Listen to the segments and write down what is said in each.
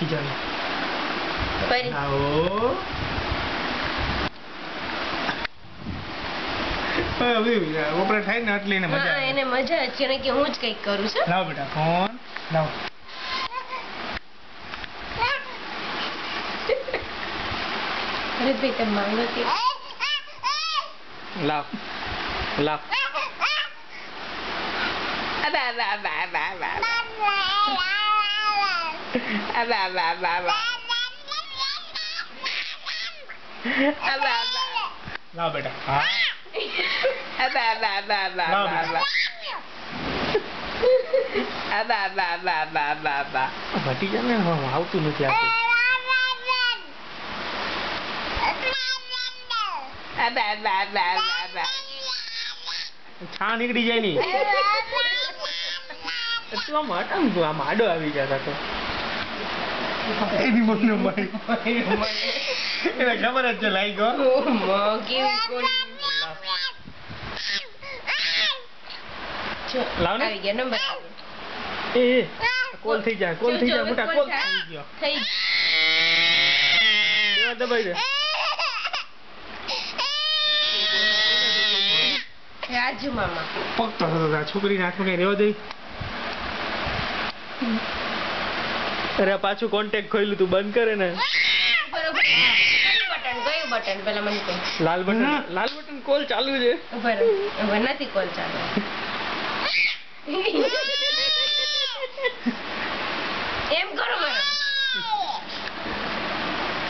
की जाए पर आओ अभी ऊपर થાય ને એટલે એને મજા આવે એને મજા છે ને કે હું જ કંઈક કરું છું લાવ બેટા ફોન લાવ અરે ભાઈ તમે માંગો કે લાવ લાવ અબા બા બા બા બા અબા બા બા બા અબા બા લાવ બેટા હા અબા બા બા બા લાવ બા બેટા અબા બા બા બા બા બા ભટી જાય ને આવતું નથી આપતું અબા બા બા બા બા છા નીકળી જાય ની તું આમ હટાવ તું આમ આડો આવી જતા તો એની મમ્મી એને ખબર જ છે લાઈ ગયો લાવ ને આવી ગયા નંબર એ કોલ થઈ જાય મોટા કોલ થઈ ગયો થઈ એવા દબાઈ દે રાજુ મામા પગતો હતો છોકરીને હાથમાં કઈ રહેવા દે અરે પાછું કોન્ટેક્ટ ખોલ્યું તું બંધ કરે ને બરોબર કયું બટન પેલા મને કહો લાલ બટન કોલ ચાલુ છે બરોબર નથી કોલ ચાલુ એમ કરો બરોબર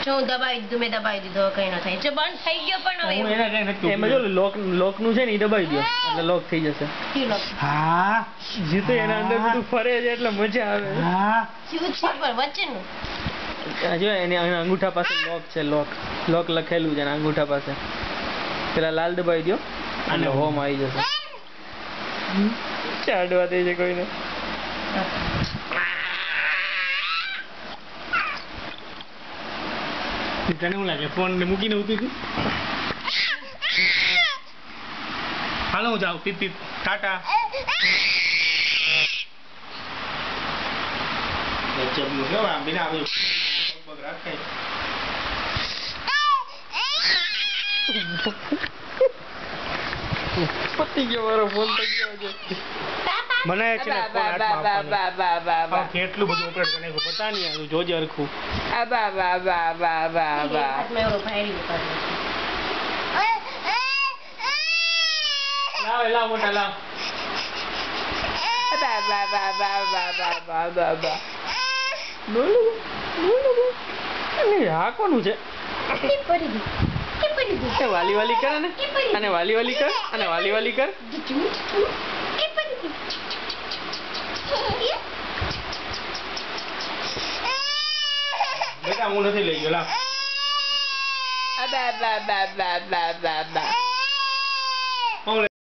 જો હું દબાવી દીધું મેં દબાવી દીધો કઈ ન થાય જો બંધ થઈ ગયો પણ હવે એમાં જો લોક નું છે ને એ દબાઈ દો એટલે લોક થઈ જશે હા જીતો એના અંદર બધું ફરે છે એટલે મજા આવે હા શું છે પર વચ્ચેનું જો એને અંગૂઠા પાસે લોક છે લોક લખેલું છે અંગૂઠા પાસે પેલા લાલ દબાઈ દો અને હોમ આવી જશે ચાડવા દે છે કોઈને તને શું લાગે ફોન ને મૂકીને ઉતરી હાલો હું જાઉં પીપ પીપ ટાટા જબલું કેવા આમ બિના આવ્યું પગ રાખે પતી ગયો મારો ફોન થઈ ગયો છે મને છે ને ફોન હાથમાં આપવાનો કેટલું બધું ઓપરેટ કરી નાખ્યું પતા નહીં આવ્યું જોજે હરખું લાવ મોટા લાવ આ કોનું છે વાલી વાલી કરે ને અને વાલી વાલી કર અને વાલી વાલી કર બેટા હું નથી લઈ ગયો લાવ